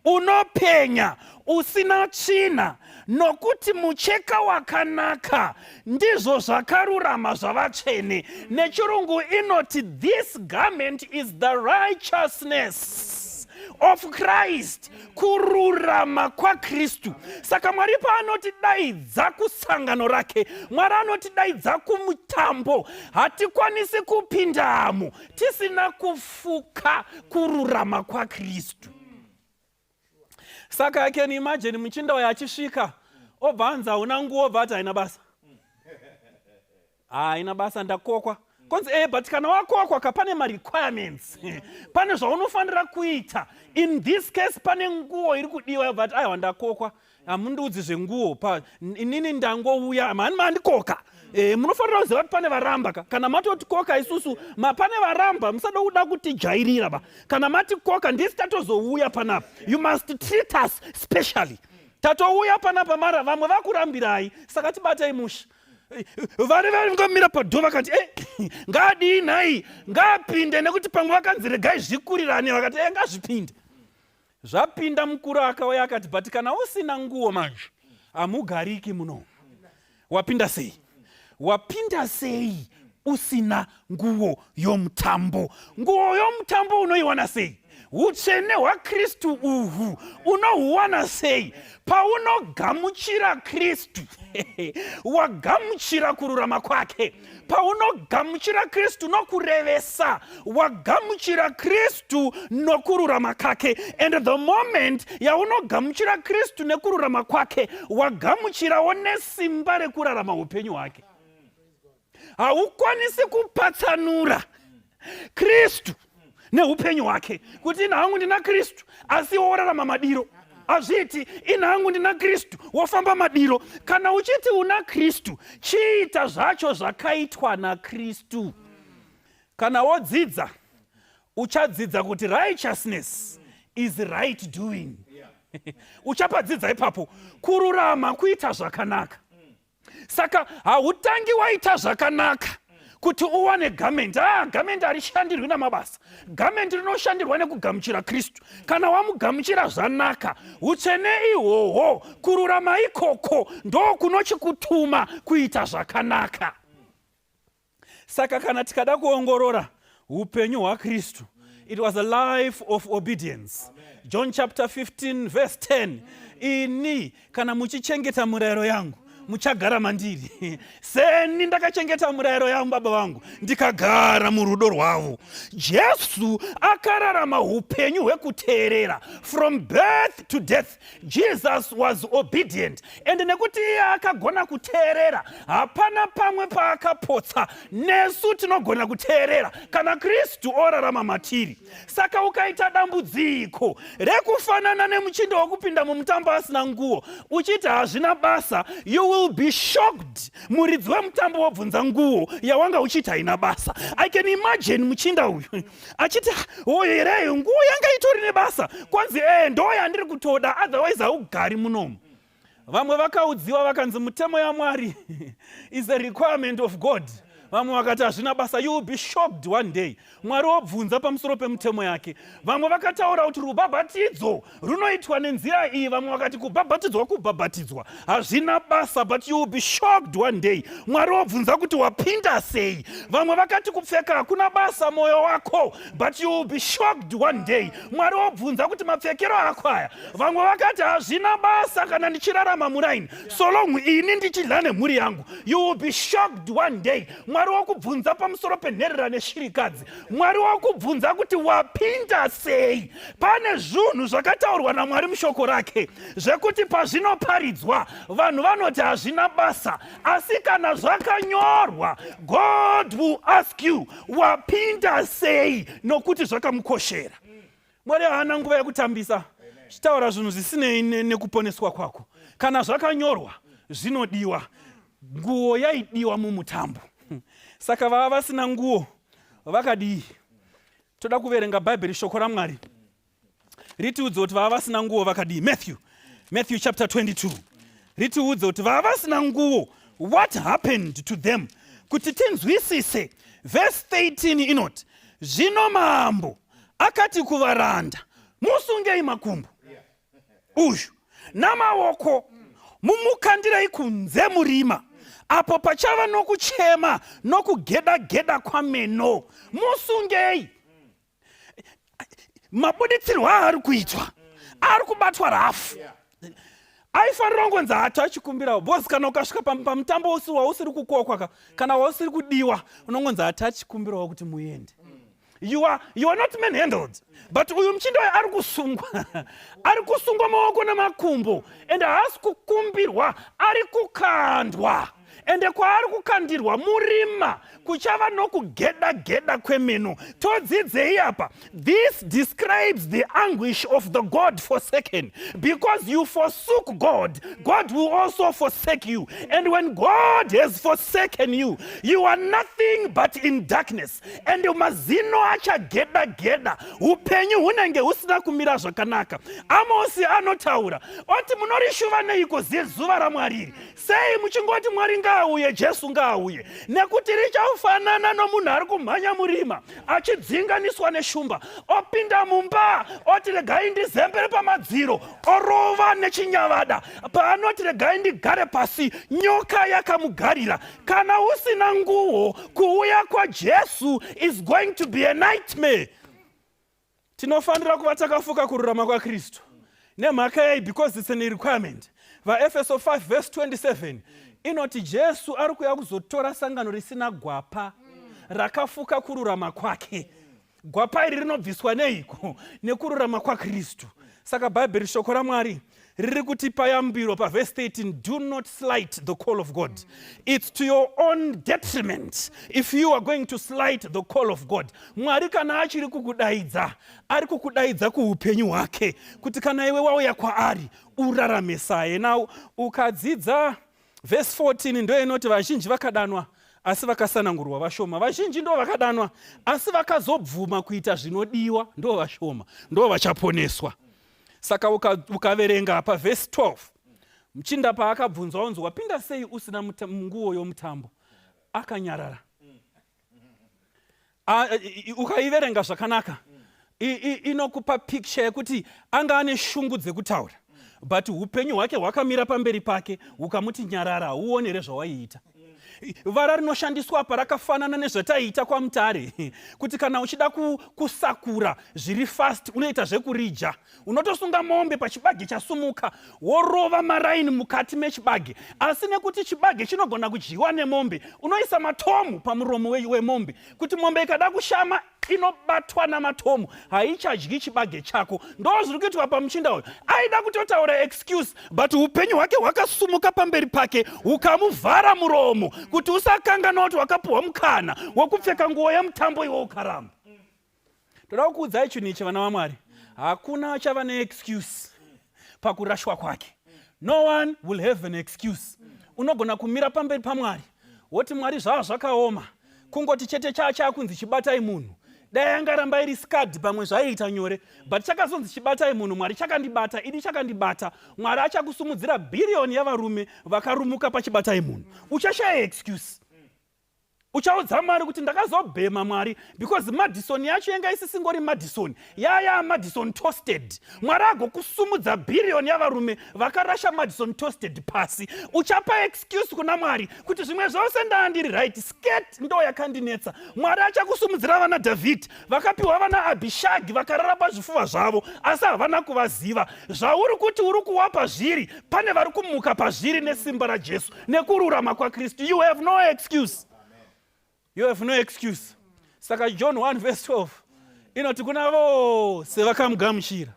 unopenya usina tsvina, nokuti mucheka wakanaka ndizvo zvakarurama zvavatsvene. Nechirungu inoti this garment is the righteousness of Christ, kururama kwaKristu. Saka Mwari paanotidaidza kusangano rake, Mwari anotidaidza kumutambo, hatikwanisi kupindamo tisina kufuka kururama kwaKristu. Saka I can imagine muchinda uyo achisvika obva anzi hauna nguo, obva ati haina basa. Haina basa, ndakokwa. Konzi but kana wakokwa pane ma-requirements. Pane zvaunofanira kuita. In this case pane nguo iri kudiwa, but aiwa ndakokwa. Hamundiudzi zvenguo. Inini ndangouya mani mandikoka. Munofanira kuziva kuti pane varamba. Kana matotikoka isusu pane varamba, musada kuda kutijairira ba. Kana matikoka ndisi tatozouya panapa. You must treat us specially. Tatouya panapa mara vamwe vakurambirai, saka tibatai musha. Vari ngomira padho vakati ngadi nai ngapinde nekuti pamwe vakanzi regai zvikurirane, vakati ngazvipinde. Zvapinda mukuru akauya akati but kana usina nguo manje hamugariki muno. Wapinda sei? Wapinda sei usina nguo yomutambo? Nguo yomutambo unoiwana sei? Utsvene hwaKristu uhu unohuwana sei? Paunogamuchira Kristu wagamuchira kururama kwake. Paunogamuchira Kristu nokurevesa wagamuchira Kristu nokururama kwake. And the moment yaunogamuchira Kristu nekururama kwake, wagamuchirawo nesimba rekurarama upenyu hwake. Haukwanisi kupatsanura Kristu neupenyu hwake kuti ina hangu ndina Kristu asi worarama madiro. Azviti ina hangu ndina Kristu wofamba madiro. Kana uchiti una Kristu, chiita zvacho zvakaitwa naKristu. Kana wodzidza, uchadzidza kuti righteousness is right doing. Uchapadzidza ipapo kururama kuita zvakanaka. Saka hautangi waita zvakanaka kuti uwane garment. Garment harishandirwi namabasa. Garment rinoshandirwa nekugamuchira Kristu. Kana wamugamuchira zvanaka, utsvene ihwohwo, kururama ikoko ndo kunochikutuma kuita zvakanaka. Saka kana tikada kuongorora upenyu hwaKristu, it was a life of obedience. John chapter 15 verse 10. Ini kana muchichengeta murayiro yangu muchagara mandiri. Seni ndakachengeta murayiro yangu baba vangu, ndikagara murudo rwavo. Jesu akararama upenyu hwekuteerera. From birth to death, Jesus was obedient. And nekuti iye akagona kuteerera, hapana pamwe paakapotsa. Nesu tinogona kuteerera kana Kristu orarama matiri. Saka ukaita dambudziko rekufanana nemuchinda wokupinda mumutambo asina nguo, uchiti hazvina basa, you will be shocked. Muridzi wemutambo wobvunza nguo yawanga uchiti haina basa. I can imagine muchinda uyu achiti here nguo yanga itori nebasa, kwanzi ndo yandiri kutoda, otherwise haugari munomu. Vamwe vakaudziwa vakanzi mutemo yaMwari is a requirement of God. vamwe vakati hazvina basa, you will be shocked one day. Mwari wobvunza pamusoro pemutemo yake. Vamwe vakataura kuti rubhabhatidzo runoitwa nenzira iyi, vamwe vakati kubhabhatidzwa hazvina basa, but you will be shocked one day. Mwari wobvunza kuti wapinda sei. Vamwe vakati kupfeka hakuna basa moyo wako, but you will be shocked one day. Mwari wobvunza kuti mapfekero ako aya. Vamwe vakati hazvina basa kana ndichirarama muraini, so long ini ndichidya nemhuri yangu. You will be shocked one day. Mwari wakubvunza pamusoro penherera neshirikadzi. Mwari wakubvunza kuti wapinda sei. Pane zvinhu zvakataurwa naMwari mushoko rake zvekuti pazvinoparidzwa vanhu vanoti hazvina basa, asi kana zvakanyorwa, God will ask you wapinda sei, nokuti zvakamukoshera. Mwari haana nguva yekutambisa chitaura zvinhu zvisinei nekuponeswa kwako. Kana zvakanyorwa zvinodiwa. Nguo yaidiwa mumutambo. Saka vava vasina nguo vakadii? Toda kuverenga Bhaibheri, shoko raMwari ritiudze kuti vava vasina nguo vakadii. Matthew chapter 22 ritiudze kuti vava vasina nguo, what happened to them, kuti tinzwisise. Verse 13 inoti, zvino mambo akati kuvaranda, musungei makumbo uyu namaoko, mumukandirei kunze murima, apo pachava nokuchema nokugeda-geda kwameno. Musungei. Mabuditsirwo ari kuitwa, ari kubatwa rafu. Aifanira ngonzi hatu achikumbirawo. Bosi kana ukasvika pamutambo wausiri kukokwa kana wausiri kudiwa, unongonzi hatu achikumbirawo kuti muende. You are not manhandled, but uyu muchindo ari kusungwa. Ari kusungwa maoko namakumbo, ende haasi kukumbirwa, ari kukandwa. Ende kwaari kukandirwa murima kuchava nokugeda-geda kwemeno. Todzidzei apa. This describes the anguish of the God forsaken. Because you forsook God, God will also forsake you. And when God has forsaken you, you are nothing but in darkness. And mazino achageda-geda. Upenyu hunenge husina kumira zvakanaka. Amosi anotaura, oti munorishuva neiko zezuva raMwari? Sei muchingoti Mwari ngauye, Jesu ngauye? Nekuti richafanana nomunhu ari kumhanya murima achidzinganiswa neshumba, opinda mumba oti regai ndizembere pamadziro, orova nechinyavada. Paanoti regai ndigare pasi, nyoka yakamugarira. Kana usina nguo, kuuya kwaJesu is going to be a nightmare. Tinofanira kuva takafuka kururama kwaKristu nemhaka yei, because it's a requirement. VaEfeso 5 verse 27 inoti Jesu ari kuya kuzotora sangano risina gwapa, rakafuka kururama kwake. Gwapa iri rinobviswa neiko? Nekururama kwaKristu. Saka Bhaibheri, shoko raMwari, riri kutipa yambiro pa verse 13, do not slight the call of God. It's to your own detriment if you are going to slight the call of God. Mwari kana achiri kukudaidza, ari kukudaidza kuupenyu hwake, kuti kana iwe wauya kwaari urarame saye. Now ukadzidza verse 14 ndo inoti vazhinji vakadanwa asi vakasanangurwa vashoma. Vazhinji ndo vakadanwa asi vakazobvuma kuita zvinodiwa ndo vashoma, ndo vachaponeswa. Saka ukaverenga pa verse 12, mchinda paakabvunzwa onzi wapinda sei usina nguo yomutambo, akanyarara. Ukaiverenga zvakanaka, inokupa picture yekuti anga ane shungu dzekutaura, but upenyu hwake hwakamira pamberi pake, ukamuti nyarara uonere zvawaiita. Vara rinoshandiswa apa rakafanana nezvataiita kwaMutare, kuti kana uchida kusakura zviri fast unoita zvekurija. Unotosunga mombe pachibage chasumuka, worova maraini mukati mechibage. Asi nekuti chibage chinogona kudyiwa nemombe, unoisa matomu pamuromo wemombe, kuti mombe ikada kushama inobatwa namatomu, haichadyi chibage chako. Ndo zviri kuitwa pamuchinda uyu. Aida kutotaura excuse, but upenyu hwake hwakasumuka pamberi pake, ukamuvhara muromo kuti usakanganwa kuti wakapuhwa mukana wokupfeka nguo yemutambo iwo ukaramba. Toda kukuudzai chinhu ichi, vana vaMwari, hakuna chava neexcuse pakurashwa kwake. No one will have an excuse. Unogona kumira pamberi paMwari woti Mwari zvakaoma, kungoti chete chakunzi chibatai munhu. Dai angaramba iri skad pamwe zvaiita nyore, but chakazonzi chibatai munhu. Mwari chakandibata, idi chakandibata. Mwari achakusumudzira bhiriyoni yavarume vakarumuka pachibatai munhu. Uchashaya excuse. uchaudza Mwari kuti ndakazobhema Mwari because Madison yacho yanga isisingori Madison, yaya Madison toasted. Mwari agokusumudza billion yavarume vakarasha Madison toasted pasi. Uchapa excuse kuna Mwari kuti zvimwe zvose ndandiri right, skirt ndo yakandinetsa. Mwari achakusumudzira vana David vakapiwa vana Abishagi vakarara pazvifuva zvavo asi havana kuvaziva. Zvauri kuti uri kuwapa zviri pane vari kumuka pazviri nesimba raJesu nekururama kwaKristu. You have no excuse. You have no excuse. Saka John 1:12 inoti kuna vose vakamugamuchira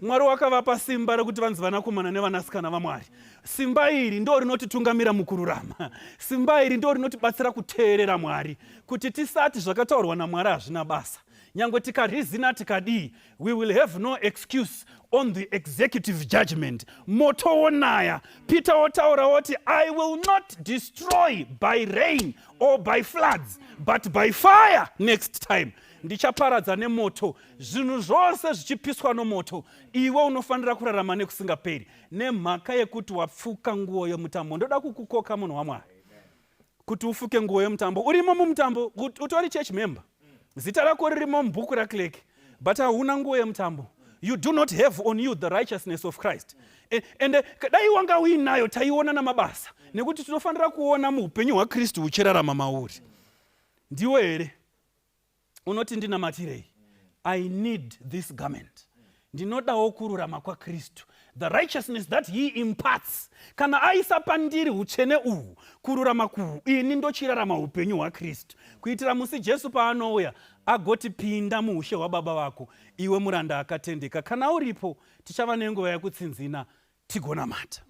Mwari wakavapa simba rekuti vanzi vanakomana nevanasikana vaMwari. Simba iri ndo rinotitungamira mukururama. Simba iri ndo rinotibatsira kuteerera Mwari kuti tisati zvakataurwa naMwari hazvina basa. Nyangwe tikarizina tikadii, we will have no excuse on the executive judgment. Moto wonaya. Peter otaura woti, I will not destroy by rain or by floods, but by fire next time. Ndichaparadza nemoto. Zvinhu zvose zvichipiswa nomoto. Iwe unofanira kurarama nekusingaperi. Nemhaka yekuti wapfuka nguo yomutambo. Ndoda kukukoka munhu waMwari kuti ufuke nguo yomutambo. Urimo mumutambo, utori church member. Zita rako ririmo mubhuku rakereke, but hauna nguo yomutambo. You do not have on you the righteousness of Christ. And dai wanga uinayo taiona namabasa. Nekuti tinofanira kuona muupenyu hwaKristu uchirarama mauri. Ndiwe here unoti ndinamatirei. I need this garment. Ndinodawo kururama kwaKristu. The righteousness that he imparts. Kana aisa pandiri uchene uhu, kururama kuhu, ini ndochirarama upenyu hwaKristu. Kuitira musi Jesu paanouya agoti pinda muushe hwababa vako, iwe muranda akatendeka. Kana uripo tichava nenguva yekutsinzina tigonamata.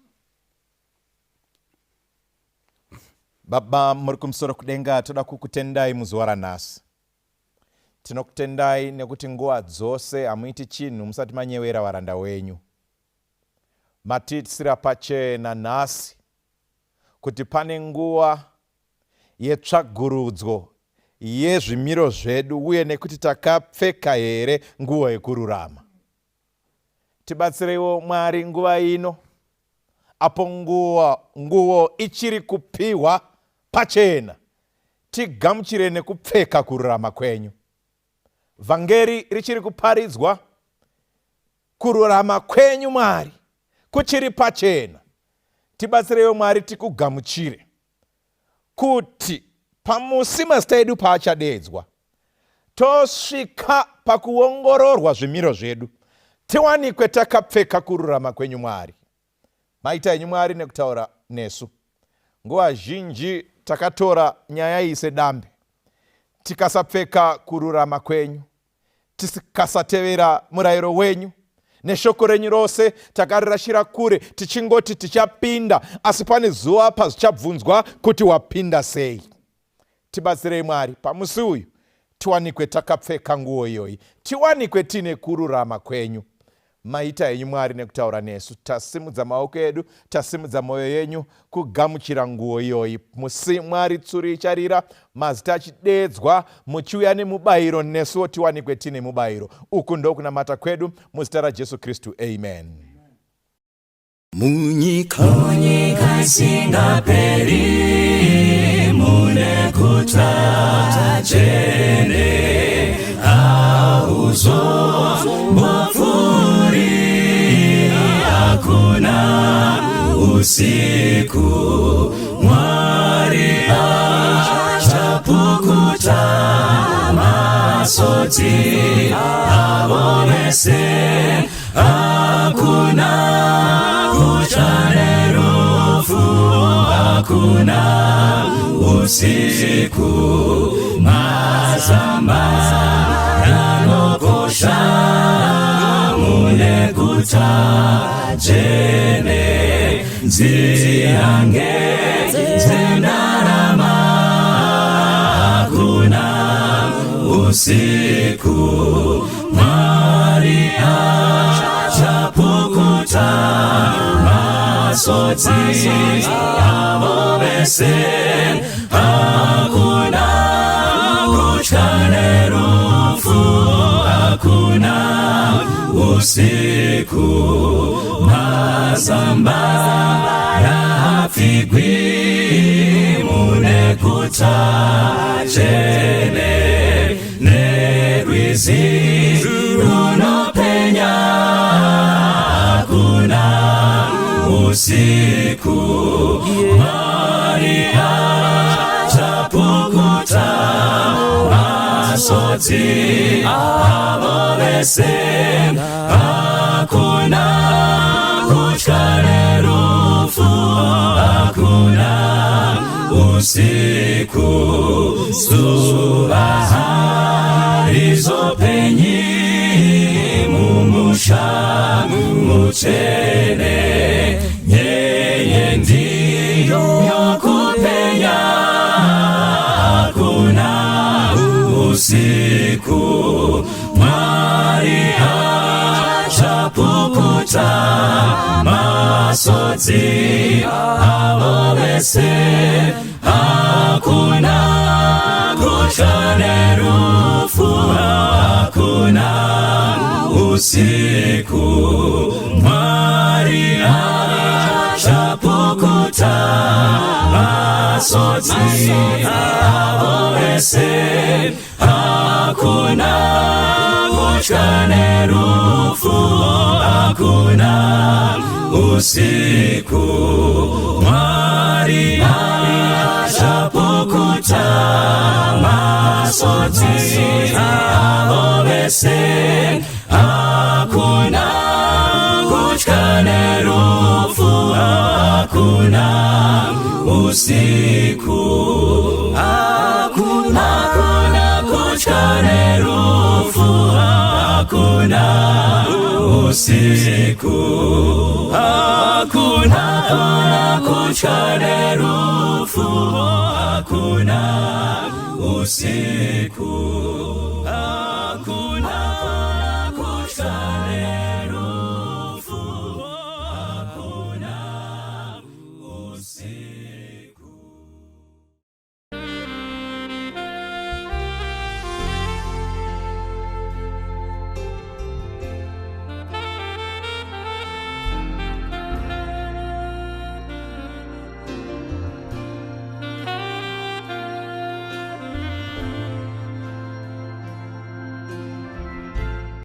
Baba muri kumusoro kudenga, toda kukutendai muzuva ranhasi. Tinokutendai nekuti nguva dzose hamuiti chinhu musati manyewera varanda wenyu. Matiitira pachena nhasi kuti pane nguva yetsvagurudzo yezvimiro zvedu uye nekuti takapfeka here nguo yekururama. Tibatsireiwo Mwari nguva ino apo nguo ichiri kupiwa pachena, tigamuchire nekupfeka kururama kwenyu. Vhangeri richiri kuparidzwa, kururama kwenyu Mwari kuchiri pachena. Tibatsireiwo Mwari tikugamuchire kuti pamusi mazita edu paachadedzwa, tosvika pakuongororwa zvimiro zvedu, tiwanikwe takapfeka kururama kwenyu Mwari. Maita enyu Mwari nekutaura nesu. Nguva zhinji takatora nyaya iyi sedambe, tikasapfeka kururama kwenyu, tikasatevera murayiro wenyu, neshoko renyu rose takarirashira kure tichingoti tichapinda, asi pane zuva pazvichabvunzwa kuti wapinda sei. Tibatsirei Mwari pamusi uyu tiwanikwe takapfeka nguo iyoyi, tiwanikwe tine kururama kwenyu. Maita enyu Mwari nekutaura nesu, tasimudza maoko edu, tasimudza mwoyo yenyu kugamuchira nguo iyoyi. Musi Mwari tsuri icharira, mazita achidedzwa, muchiuya nemubayiro, nesuwo tiwanikwe tine mubayiro. Uku ndokunamata kwedu muzita raJesu Kristu, amen. Munyika isingaperi, mune guta dzvene, hauzombofuuri, hakuna usiku. Mwari achapukuta masodzi avo vese, hakuna kuchane rufu, hakuna usiku. Mazamba yanokosha mune guta dzvene, nziyange dzendarama, hakuna usiku. Mwari achapukuta masodzi avo vese, hakuna kuchane rufu, hakuna usiku. Mazamba yapfigwi mune guta usiku Maria chapukuta masoti avo vese hakuna kuchkane rufu hakuna usiku zuva harizopenyi mumusha muchene nyeye ndiyo kupenya hakuna usiku Maria chapukuta masoti avo vese hakuna kuchane rufu hakuna usiku Maria chapukuta masoti avo vese hakuna kuchane rufu hakuna usiku Maria chapukuta masoti avo vese hakuna kuchkane rufu hakuna usiku hakuna kuchkane rufu hakuna usiku hakuna kuchkane rufu hakuna usiku